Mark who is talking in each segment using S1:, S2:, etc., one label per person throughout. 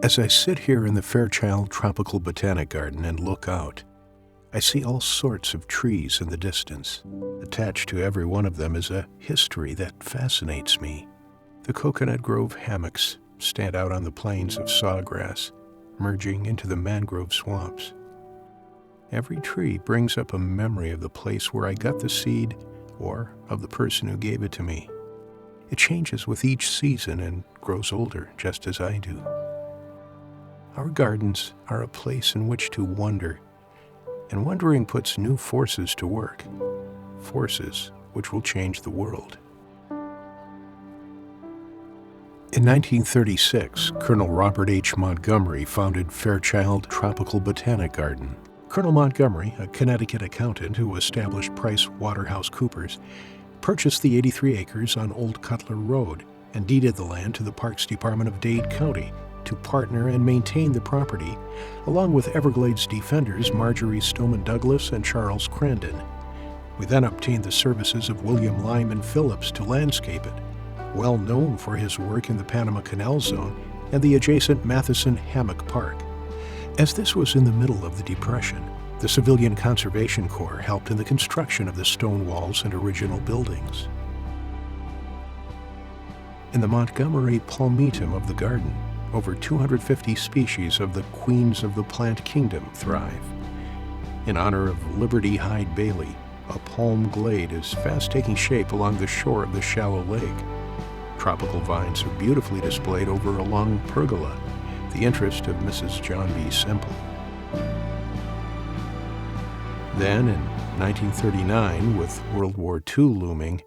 S1: As I sit here in the Fairchild Tropical Botanic Garden and look out, I see all sorts of trees in the distance. Attached to every one of them is a history that fascinates me. The coconut grove hammocks stand out on the plains of sawgrass, merging into the mangrove swamps. Every tree brings up a memory of the place where I got the seed or of the person who gave it to me. It changes with each season and grows older, just as I do. Our gardens are a place in which to wonder, and wondering puts new forces to work, forces which will change the world. In 1936, Colonel Robert H. Montgomery founded Fairchild Tropical Botanic Garden. Colonel Montgomery, a Connecticut accountant who established PricewaterhouseCoopers, purchased the 83 acres on Old Cutler Road and deeded the land to the Parks Department of Dade County to partner and maintain the property, along with Everglades defenders Marjorie Stoneman Douglas and Charles Crandon. We then obtained the services of William Lyman Phillips to landscape it, well known for his work in the Panama Canal Zone and the adjacent Matheson Hammock Park. As this was in the middle of the Depression, the Civilian Conservation Corps helped in the construction of the stone walls and original buildings. In the Montgomery palmatum of the garden, over 250 species of the queens of the plant kingdom thrive. In honor of Liberty Hyde Bailey, a palm glade is fast taking shape along the shore of the shallow lake. Tropical vines are beautifully displayed over a long pergola, the interest of Mrs. John B. Semple. Then, in 1939, with World War II looming,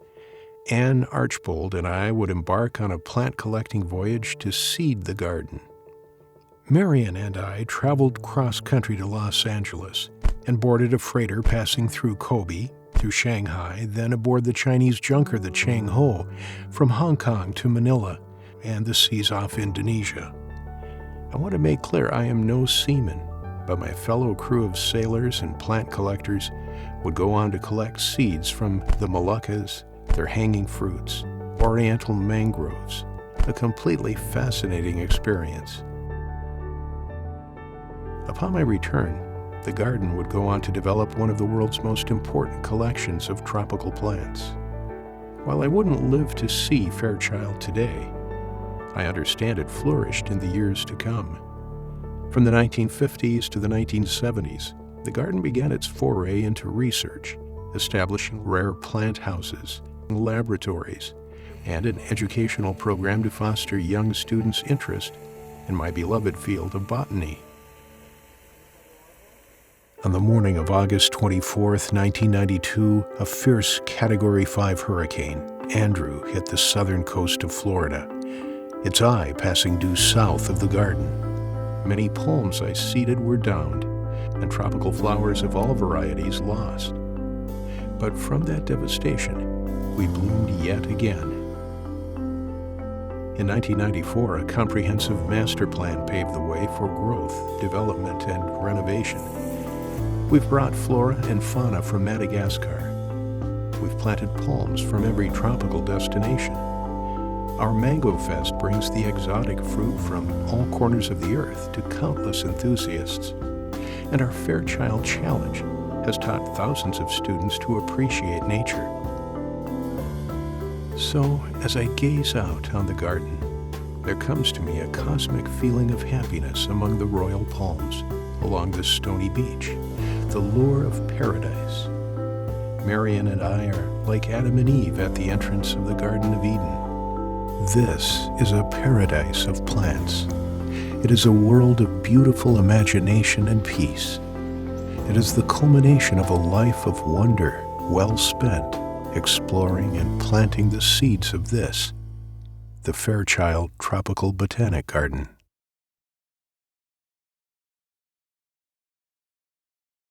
S1: Anne Archbold and I would embark on a plant-collecting voyage to seed the garden. Marion and I traveled cross-country to Los Angeles and boarded a freighter passing through Kobe, through Shanghai, then aboard the Chinese junker the Chang Ho, from Hong Kong to Manila, and the seas off Indonesia. I want to make clear I am no seaman, but my fellow crew of sailors and plant collectors would go on to collect seeds from the Moluccas, their hanging fruits, oriental mangroves, a completely fascinating experience. Upon my return, the garden would go on to develop one of the world's most important collections of tropical plants. While I wouldn't live to see Fairchild today, I understand it flourished in the years to come. From the 1950s to the 1970s, the garden began its foray into research, establishing rare plant houses, laboratories, and an educational program to foster young students' interest in my beloved field of botany. On the morning of August 24, 1992, a fierce Category 5 hurricane, Andrew, hit the southern coast of Florida, its eye passing due south of the garden. Many palms I seeded were downed, and tropical flowers of all varieties lost. But from that devastation, we bloomed yet again. In 1994, a comprehensive master plan paved the way for growth, development, and renovation. We've brought flora and fauna from Madagascar. We've planted palms from every tropical destination. Our Mango Fest brings the exotic fruit from all corners of the earth to countless enthusiasts. And our Fairchild Challenge has taught thousands of students to appreciate nature. So, as I gaze out on the garden, there comes to me a cosmic feeling of happiness among the royal palms along the stony beach, the lure of paradise. Marion and I are like Adam and Eve at the entrance of the Garden of Eden. This is a paradise of plants. It is a world of beautiful imagination and peace. It is the culmination of a life of wonder well spent, exploring and planting the seeds of this, the Fairchild Tropical Botanic Garden.